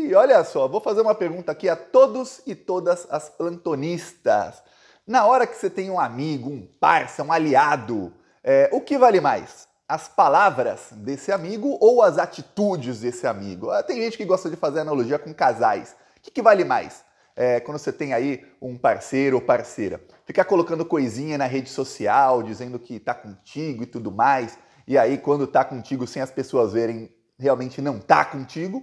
E olha só, vou fazer uma pergunta aqui a todos e todas as plantonistas. Na hora que você tem um amigo, um parça, um aliado, o que vale mais? As palavras desse amigo ou as atitudes desse amigo? Tem gente que gosta de fazer analogia com casais. O que vale mais? Quando você tem aí um parceiro ou parceira, ficar colocando coisinha na rede social, dizendo que tá contigo e tudo mais, e aí quando tá contigo sem as pessoas verem, realmente não tá contigo,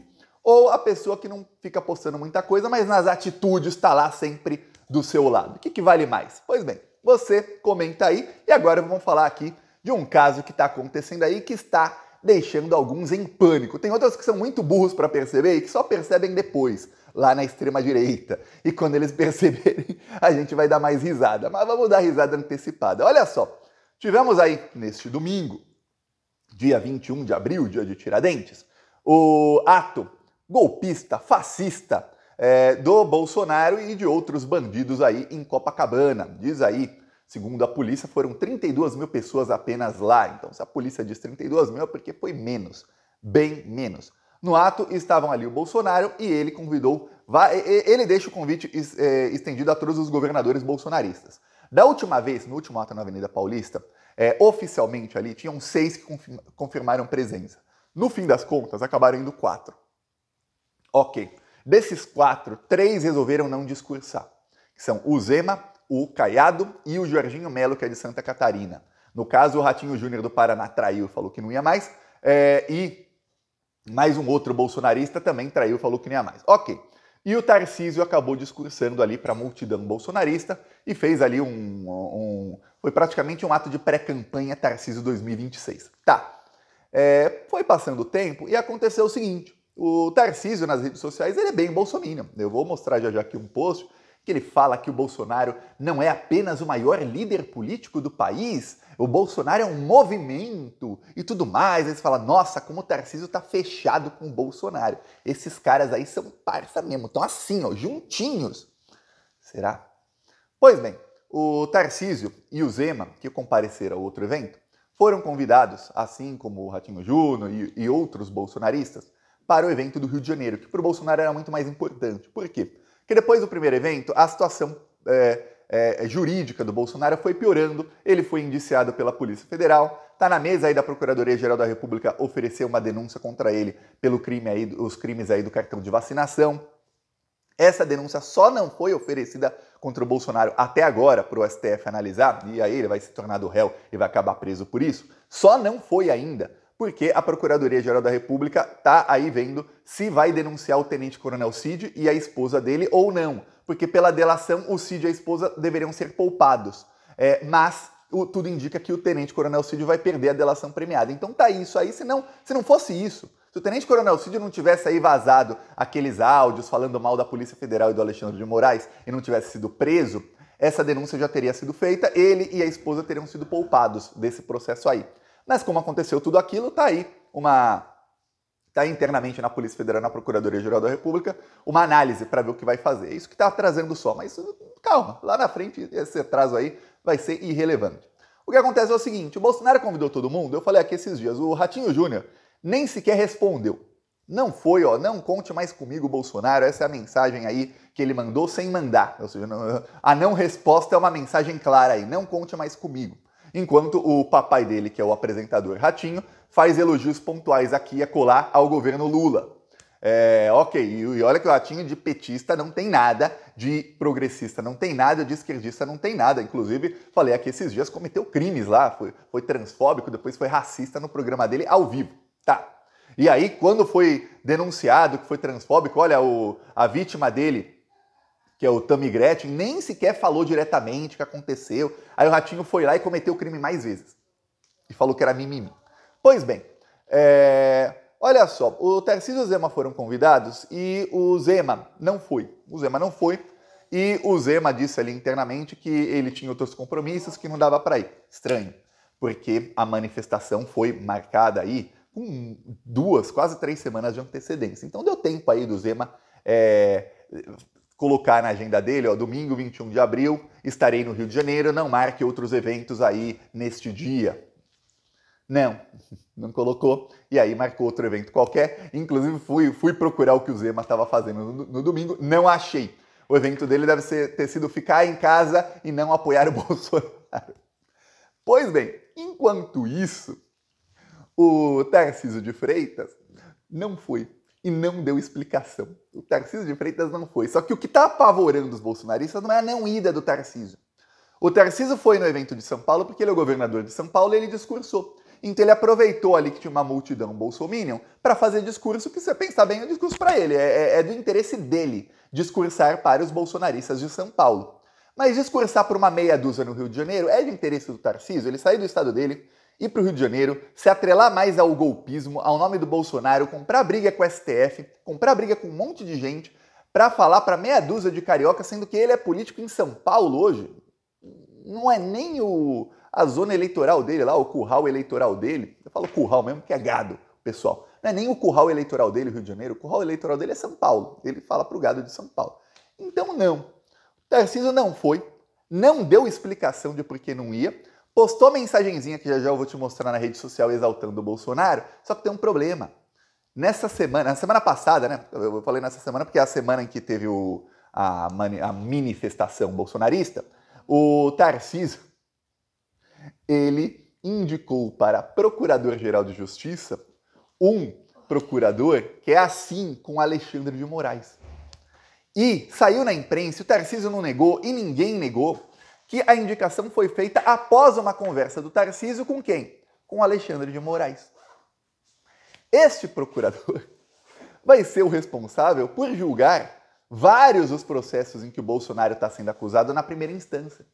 ou a pessoa que não fica postando muita coisa, mas nas atitudes tá lá sempre do seu lado. O que vale mais? Pois bem, você comenta aí, e agora vamos falar aqui de um caso que está acontecendo aí que está deixando alguns em pânico. Tem outros que são muito burros para perceber e que só percebem depois, lá na extrema-direita. E quando eles perceberem, a gente vai dar mais risada. Mas vamos dar risada antecipada. Olha só, tivemos aí neste domingo, dia 21 de abril, dia de Tiradentes, o ato golpista, fascista do Bolsonaro e de outros bandidos aí em Copacabana. Diz aí, segundo a polícia, foram 32 mil pessoas apenas lá. Então, se a polícia diz 32 mil, é porque foi menos, bem menos. No ato estavam ali o Bolsonaro e ele convidou, ele deixa o convite estendido a todos os governadores bolsonaristas. Da última vez, no último ato na Avenida Paulista, oficialmente ali, tinham 6 que confirmaram presença. No fim das contas, acabaram indo 4. Ok. Desses 4, 3 resolveram não discursar. Que são o Zema, o Caiado e o Jorginho Melo, que é de Santa Catarina. No caso, o Ratinho Júnior do Paraná traiu, falou que não ia mais, e mais um outro bolsonarista também traiu, falou que não ia mais. Ok. E o Tarcísio acabou discursando ali para a multidão bolsonarista e fez ali foi praticamente um ato de pré-campanha Tarcísio 2026. Tá. Foi passando o tempo e aconteceu o seguinte, o Tarcísio nas redes sociais, ele é bem bolsominion. Eu vou mostrar já aqui um post que ele fala que o Bolsonaro não é apenas o maior líder político do país, o Bolsonaro é um movimento e tudo mais. Aí você fala, nossa, como o Tarcísio tá fechado com o Bolsonaro. Esses caras aí são parça mesmo, estão assim, ó, juntinhos. Será? Pois bem, o Tarcísio e o Zema, que compareceram ao outro evento, foram convidados, assim como o Ratinho Júnior e outros bolsonaristas, para o evento do Rio de Janeiro, que para o Bolsonaro era muito mais importante. Por quê? Porque depois do primeiro evento, a situação jurídica do Bolsonaro foi piorando, ele foi indiciado pela Polícia Federal, está na mesa aí da Procuradoria-Geral da República oferecer uma denúncia contra ele pelo crime aí, os crimes aí do cartão de vacinação. Essa denúncia só não foi oferecida contra o Bolsonaro até agora para o STF analisar, e aí ele vai se tornar do réu e vai acabar preso por isso. Só não foi ainda, porque a Procuradoria-Geral da República está aí vendo se vai denunciar o Tenente-Coronel Cid e a esposa dele ou não. Porque pela delação, o Cid e a esposa deveriam ser poupados. Mas tudo indica que o Tenente-Coronel Cid vai perder a delação premiada. Então tá isso aí, se não fosse isso, se o Tenente-Coronel Cid não tivesse aí vazado aqueles áudios falando mal da Polícia Federal e do Alexandre de Moraes e não tivesse sido preso, essa denúncia já teria sido feita, ele e a esposa teriam sido poupados desse processo aí. Mas como aconteceu tudo aquilo, tá aí internamente na Polícia Federal, na Procuradoria-Geral da República, uma análise para ver o que vai fazer. É isso que está atrasando só, mas calma, lá na frente esse atraso aí vai ser irrelevante. O que acontece é o seguinte, o Bolsonaro convidou todo mundo, eu falei aqui esses dias, o Ratinho Júnior nem sequer respondeu. Não foi, ó, não conte mais comigo, Bolsonaro, essa é a mensagem aí que ele mandou sem mandar. Ou seja, a não resposta é uma mensagem clara aí, não conte mais comigo. Enquanto o papai dele, que é o apresentador Ratinho, faz elogios pontuais aqui e acolá ao governo Lula. Ok, e olha que o Ratinho de petista não tem nada, de progressista não tem nada, de esquerdista não tem nada. Inclusive, falei aqui esses dias, cometeu crimes lá, foi transfóbico, depois foi racista no programa dele ao vivo. Tá. E aí, quando foi denunciado que foi transfóbico, olha, a vítima dele, que é o Tammy Gretchen, nem sequer falou diretamente o que aconteceu. Aí o Ratinho foi lá e cometeu o crime mais vezes. E falou que era mimimi. Pois bem, olha só, o Tarcísio e o Zema foram convidados e o Zema não foi. O Zema não foi e o Zema disse ali internamente que ele tinha outros compromissos que não dava para ir. Estranho, porque a manifestação foi marcada aí com 2, quase 3 semanas de antecedência. Então deu tempo aí do Zema colocar na agenda dele, ó, domingo 21 de abril, estarei no Rio de Janeiro, não marque outros eventos aí neste dia. Não, não colocou. E aí marcou outro evento qualquer. Inclusive fui procurar o que o Zema estava fazendo no domingo, não achei. O evento dele deve ter sido ficar em casa e não apoiar o Bolsonaro. Pois bem, enquanto isso, o Tarcísio de Freitas não foi e não deu explicação. O Tarcísio de Freitas não foi. Só que o que está apavorando os bolsonaristas não é a não ida do Tarcísio. O Tarcísio foi no evento de São Paulo porque ele é o governador de São Paulo e ele discursou. Então ele aproveitou ali que tinha uma multidão bolsominion para fazer discurso que, se você pensar bem, é um discurso para ele. É do interesse dele discursar para os bolsonaristas de São Paulo. Mas discursar por uma meia dúzia no Rio de Janeiro é de interesse do Tarcísio. Ele sair do estado dele, ir para o Rio de Janeiro, se atrelar mais ao golpismo, ao nome do Bolsonaro, comprar briga com o STF, comprar briga com um monte de gente para falar para meia dúzia de carioca, sendo que ele é político em São Paulo hoje. Não é nem a zona eleitoral dele lá, o curral eleitoral dele. Eu falo curral mesmo, que é gado, pessoal. Não é nem o curral eleitoral dele, Rio de Janeiro. O curral eleitoral dele é São Paulo. Ele fala pro gado de São Paulo. Então, não. O Tarcísio não foi, não deu explicação de por que não ia, postou mensagenzinha que já eu vou te mostrar na rede social exaltando o Bolsonaro, só que tem um problema. Nessa semana, na semana passada, né? Eu falei nessa semana porque é a semana em que teve a manifestação bolsonarista. O Tarcísio, ele indicou para Procurador-Geral de Justiça um procurador que é assim com Alexandre de Moraes. E saiu na imprensa, o Tarcísio não negou e ninguém negou, que a indicação foi feita após uma conversa do Tarcísio com quem? Com Alexandre de Moraes. Este procurador vai ser o responsável por julgar vários dos processos em que o Bolsonaro está sendo acusado na primeira instância.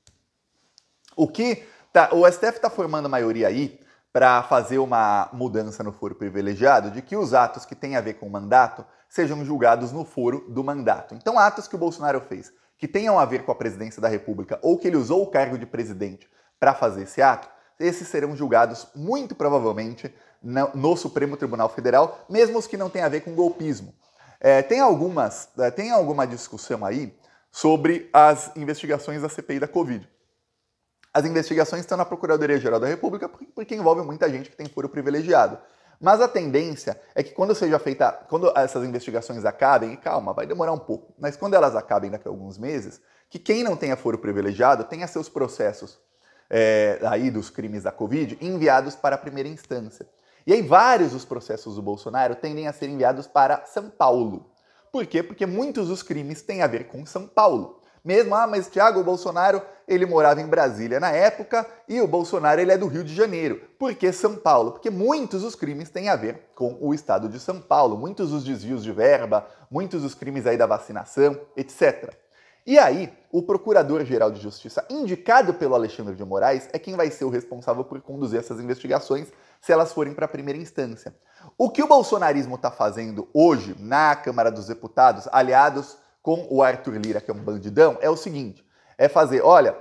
O STF está formando maioria aí para fazer uma mudança no foro privilegiado de que os atos que têm a ver com o mandato sejam julgados no foro do mandato. Então, atos que o Bolsonaro fez que tenham a ver com a presidência da República ou que ele usou o cargo de presidente para fazer esse ato, esses serão julgados muito provavelmente no Supremo Tribunal Federal, mesmo os que não têm a ver com golpismo. Tem alguma discussão aí sobre as investigações da CPI da Covid. As investigações estão na Procuradoria-Geral da República porque envolve muita gente que tem foro privilegiado. Mas a tendência é que quando essas investigações acabem, e calma, vai demorar um pouco, mas quando elas acabem daqui a alguns meses, que quem não tenha foro privilegiado tenha seus processos aí dos crimes da Covid enviados para a primeira instância. E aí vários dos processos do Bolsonaro tendem a ser enviados para São Paulo. Por quê? Porque muitos dos crimes têm a ver com São Paulo. Mesmo, mas Thiago, o Bolsonaro, ele morava em Brasília na época e o Bolsonaro, ele é do Rio de Janeiro. Por que São Paulo? Porque muitos dos crimes têm a ver com o estado de São Paulo, muitos dos desvios de verba, muitos dos crimes aí da vacinação, etc. E aí, o Procurador-Geral de Justiça, indicado pelo Alexandre de Moraes, é quem vai ser o responsável por conduzir essas investigações se elas forem para a primeira instância. O que o bolsonarismo está fazendo hoje na Câmara dos Deputados, aliados com o Arthur Lira, que é um bandidão, é o seguinte, é fazer, olha,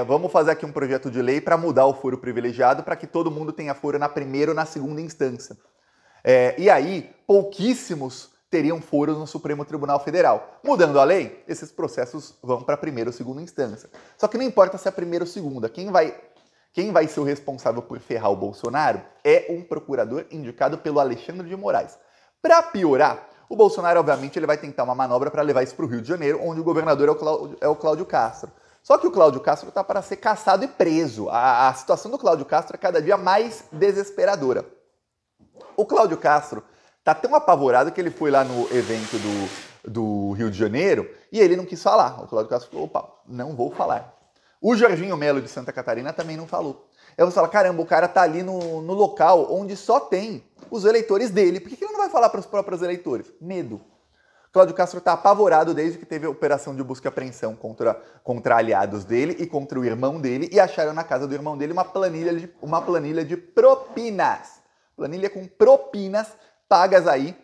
vamos fazer aqui um projeto de lei para mudar o foro privilegiado para que todo mundo tenha foro na primeira ou na segunda instância. E aí, pouquíssimos teriam foro no Supremo Tribunal Federal. Mudando a lei, esses processos vão para a primeira ou segunda instância. Só que não importa se é a primeira ou segunda, quem vai ser o responsável por ferrar o Bolsonaro é um procurador indicado pelo Alexandre de Moraes. Para piorar, o Bolsonaro, obviamente, ele vai tentar uma manobra para levar isso para o Rio de Janeiro, onde o governador é o Cláudio Castro. Só que o Cláudio Castro está para ser caçado e preso. A situação do Cláudio Castro é cada dia mais desesperadora. O Cláudio Castro está tão apavorado que ele foi lá no evento do Rio de Janeiro e ele não quis falar. O Cláudio Castro falou, opa, não vou falar. O Jorginho Melo de Santa Catarina também não falou. Eu vou falar, caramba, o cara tá ali no local onde só tem os eleitores dele. Por que ele não vai falar para os próprios eleitores? Medo. Cláudio Castro está apavorado desde que teve a operação de busca e apreensão contra aliados dele e contra o irmão dele e acharam na casa do irmão dele uma planilha de propinas. Planilha com propinas pagas aí.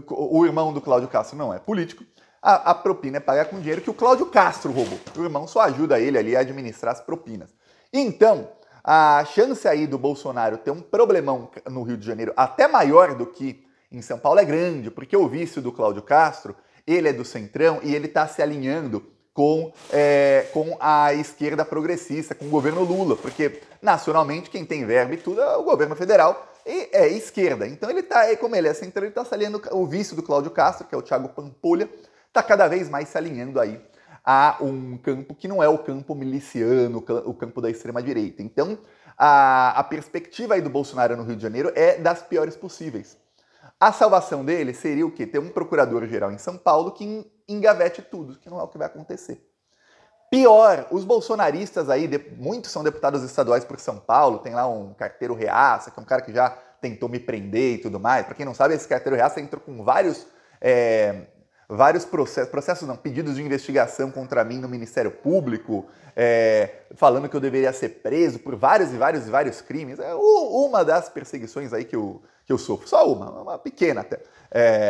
O irmão do Cláudio Castro não é político. A propina é paga com dinheiro que o Cláudio Castro roubou. O irmão só ajuda ele ali a administrar as propinas. Então, a chance aí do Bolsonaro ter um problemão no Rio de Janeiro até maior do que em São Paulo é grande, porque o vice do Cláudio Castro, ele é do Centrão e ele está se alinhando com a esquerda progressista, com o governo Lula, porque nacionalmente quem tem verba e tudo é o governo federal e é esquerda. Então ele tá, como ele é centrão, ele está se alinhando, o vice do Cláudio Castro, que é o Thiago Pampolha, está cada vez mais se alinhando aí a um campo que não é o campo miliciano, o campo da extrema-direita. Então a perspectiva aí do Bolsonaro no Rio de Janeiro é das piores possíveis. A salvação dele seria o quê? Ter um procurador-geral em São Paulo que engavete tudo, que não é o que vai acontecer. Pior, os bolsonaristas aí, muitos são deputados estaduais por São Paulo, tem lá um carteiro reaça, que é um cara que já tentou me prender e tudo mais. Para quem não sabe, esse carteiro reaça entrou com vários processos não, pedidos de investigação contra mim no Ministério Público, falando que eu deveria ser preso por vários crimes. É uma das perseguições aí que eu sofro. Só uma pequena até.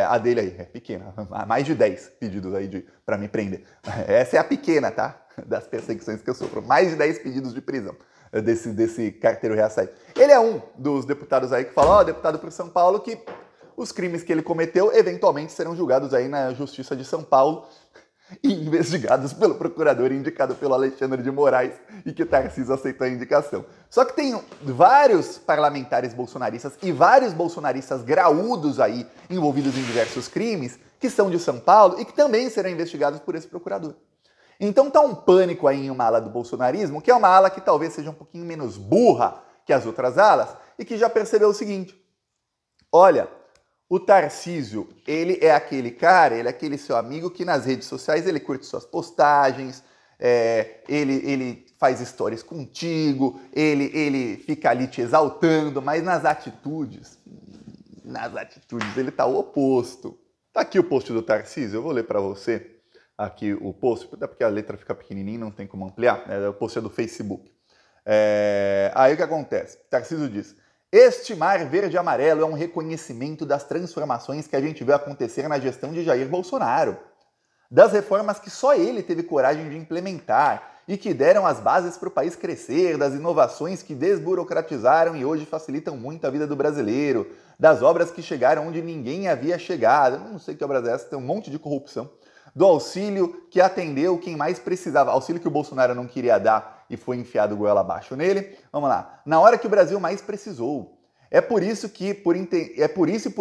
A dele aí, é pequena. Mais de 10 pedidos aí para me prender. Essa é a pequena, tá? Das perseguições que eu sofro. Mais de 10 pedidos de prisão desse carteiro reaça aí. Ele é um dos deputados aí que fala, deputado por São Paulo, que os crimes que ele cometeu eventualmente serão julgados aí na Justiça de São Paulo e investigados pelo procurador indicado pelo Alexandre de Moraes e que Tarcísio aceitou a indicação. Só que tem vários parlamentares bolsonaristas e vários bolsonaristas graúdos aí envolvidos em diversos crimes que são de São Paulo e que também serão investigados por esse procurador. Então tá um pânico aí em uma ala do bolsonarismo, que é uma ala que talvez seja um pouquinho menos burra que as outras alas e que já percebeu o seguinte: olha, o Tarcísio, ele é aquele cara, ele é aquele seu amigo que nas redes sociais ele curte suas postagens, ele faz stories contigo, ele fica ali te exaltando, mas nas atitudes ele tá o oposto. Tá aqui o post do Tarcísio, eu vou ler para você aqui o post, até porque a letra fica pequenininha, não tem como ampliar, o post é do Facebook. Aí o que acontece? Tarcísio diz: este mar verde e amarelo é um reconhecimento das transformações que a gente vê acontecer na gestão de Jair Bolsonaro, das reformas que só ele teve coragem de implementar e que deram as bases para o país crescer, das inovações que desburocratizaram e hoje facilitam muito a vida do brasileiro, das obras que chegaram onde ninguém havia chegado, não sei que obras é essa, tem um monte de corrupção, do auxílio que atendeu quem mais precisava, auxílio que o Bolsonaro não queria dar e foi enfiado goela abaixo nele. Vamos lá. Na hora que o Brasil mais precisou. É por isso e por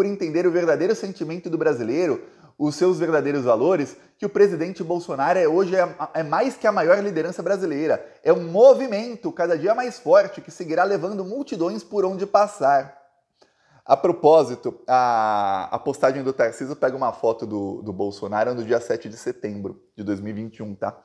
entender o verdadeiro sentimento do brasileiro, os seus verdadeiros valores, que o presidente Bolsonaro hoje é mais que a maior liderança brasileira. É um movimento cada dia mais forte que seguirá levando multidões por onde passar. A propósito, a postagem do Tarcísio pega uma foto do Bolsonaro no dia 7 de setembro de 2021, tá?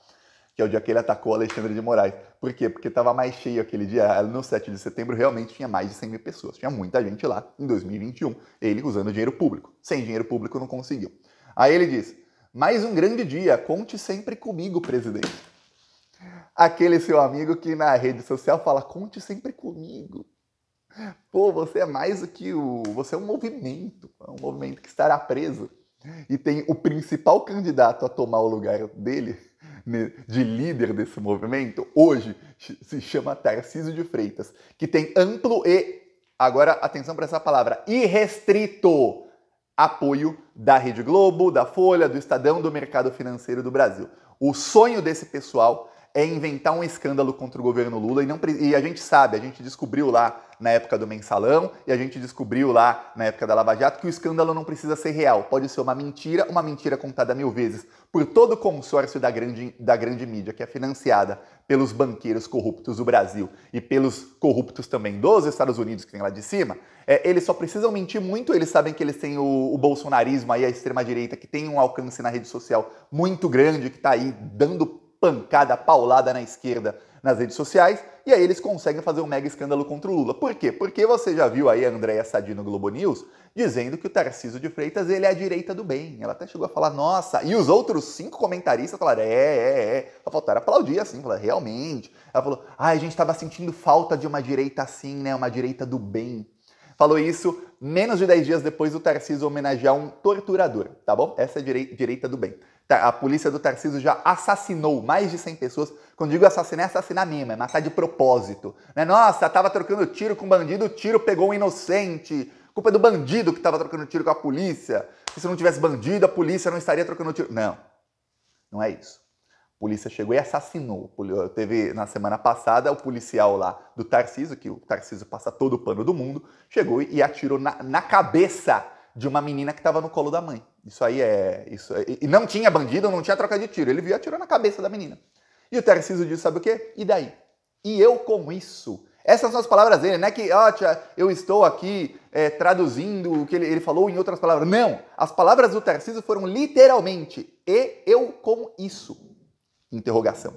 Que é o dia que ele atacou o Alexandre de Moraes. Por quê? Porque estava mais cheio aquele dia. No 7 de setembro realmente tinha mais de 100 mil pessoas. Tinha muita gente lá em 2021. Ele usando dinheiro público. Sem dinheiro público não conseguiu. Aí ele diz: mais um grande dia, conte sempre comigo, presidente. Aquele seu amigo que na rede social fala: conte sempre comigo. Pô, você é mais do que você é um movimento que estará preso. E tem o principal candidato a tomar o lugar dele, de líder desse movimento, hoje se chama Tarcísio de Freitas, que tem amplo e, agora atenção para essa palavra, irrestrito apoio da Rede Globo, da Folha, do Estadão, do mercado financeiro do Brasil. O sonho desse pessoal é inventar um escândalo contra o governo Lula e a gente sabe, a gente descobriu lá na época do Mensalão e a gente descobriu lá na época da Lava Jato que o escândalo não precisa ser real, pode ser uma mentira contada 1000 vezes por todo o consórcio da grande mídia, que é financiada pelos banqueiros corruptos do Brasil e pelos corruptos também dos Estados Unidos, que tem lá de cima. Eles só precisam mentir muito, eles sabem que eles têm o bolsonarismo aí, a extrema-direita, que tem um alcance na rede social muito grande, que está aí dando pancada, paulada na esquerda nas redes sociais, e aí eles conseguem fazer um mega escândalo contra o Lula. Por quê? Porque você já viu aí a Andréa Sadi no Globo News dizendo que o Tarcísio de Freitas ele é a direita do bem. Ela até chegou a falar, nossa, e os outros 5 comentaristas falaram, faltaram aplaudir assim, falaram, realmente. Ela falou, a gente estava sentindo falta de uma direita assim, né, uma direita do bem. Falou isso menos de 10 dias depois do Tarcísio homenagear um torturador, tá bom? Essa é a direita do bem. A polícia do Tarcísio já assassinou mais de 100 pessoas. Quando digo assassinar, é assassinar mesmo, é matar de propósito. Né? Nossa, tava trocando tiro com bandido, o tiro pegou um inocente. A culpa é do bandido que tava trocando tiro com a polícia. Se não tivesse bandido, a polícia não estaria trocando tiro. Não, não é isso. polícia chegou e assassinou. Teve na semana passada o policial lá do Tarcísio, que o Tarcísio passa todo o pano do mundo, chegou e atirou na cabeça de uma menina que estava no colo da mãe. E não tinha bandido, não tinha troca de tiro. Ele viu e atirou na cabeça da menina. E o Tarcísio disse, sabe o quê? E daí? E eu com isso? Essas são as palavras dele, não é que eu estou aqui traduzindo o que ele falou em outras palavras. Não, as palavras do Tarcísio foram literalmente, e eu com isso. Interrogação.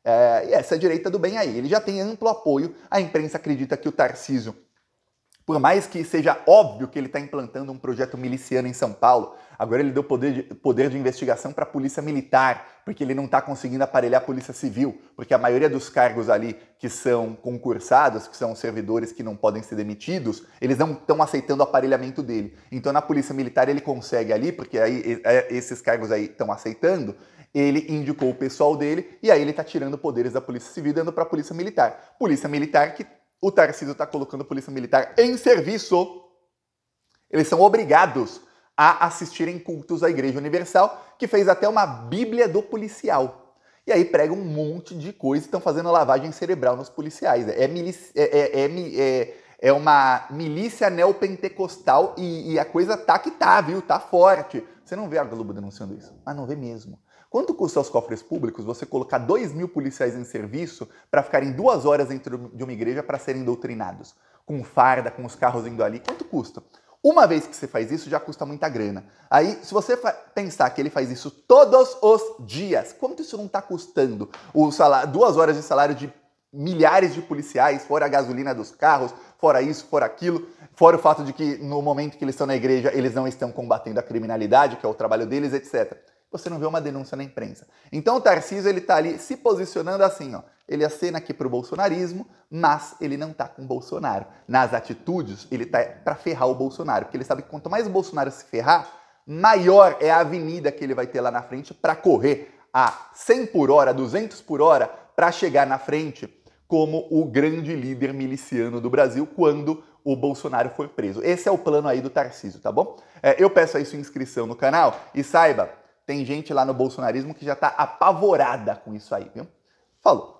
E essa é a direita do bem aí. Ele já tem amplo apoio. A imprensa acredita que o Tarcísio, por mais que seja óbvio que ele está implantando um projeto miliciano em São Paulo, agora ele deu poder de investigação para a polícia militar, porque ele não está conseguindo aparelhar a polícia civil, porque a maioria dos cargos ali que são concursados, que são servidores que não podem ser demitidos, eles não estão aceitando o aparelhamento dele. Então na polícia militar ele consegue ali, porque aí esses cargos aí estão aceitando, ele indicou o pessoal dele e aí ele está tirando poderes da polícia civil e dando para a polícia militar. Polícia militar que o Tarcísio está colocando a polícia militar em serviço. Eles são obrigados a assistirem cultos à Igreja Universal, que fez até uma Bíblia do policial. E aí pregam um monte de coisa, estão fazendo lavagem cerebral nos policiais. É uma milícia neopentecostal e a coisa tá que tá, viu? Tá forte. Você não vê a Globo denunciando isso, mas não vê mesmo. Quanto custa aos cofres públicos você colocar 2.000 policiais em serviço para ficarem 2 horas dentro de uma igreja para serem doutrinados? Com farda, com os carros indo ali, quanto custa? Uma vez que você faz isso, já custa muita grana. Aí, se você pensar que ele faz isso todos os dias, quanto isso não está custando? 2 horas de salário de milhares de policiais, fora a gasolina dos carros, fora isso, fora aquilo, fora o fato de que no momento que eles estão na igreja, eles não estão combatendo a criminalidade, que é o trabalho deles, etc. Você não vê uma denúncia na imprensa. Então o Tarcísio, ele tá ali se posicionando assim, ó. Ele acena aqui pro bolsonarismo, mas ele não tá com o Bolsonaro. Nas atitudes, ele tá para ferrar o Bolsonaro, porque ele sabe que quanto mais o Bolsonaro se ferrar, maior é a avenida que ele vai ter lá na frente para correr a 100 por hora, 200 por hora, para chegar na frente como o grande líder miliciano do Brasil quando o Bolsonaro for preso. Esse é o plano aí do Tarcísio, tá bom? Eu peço aí sua inscrição no canal e saiba, tem gente lá no bolsonarismo que já tá apavorada com isso aí, viu? Falou!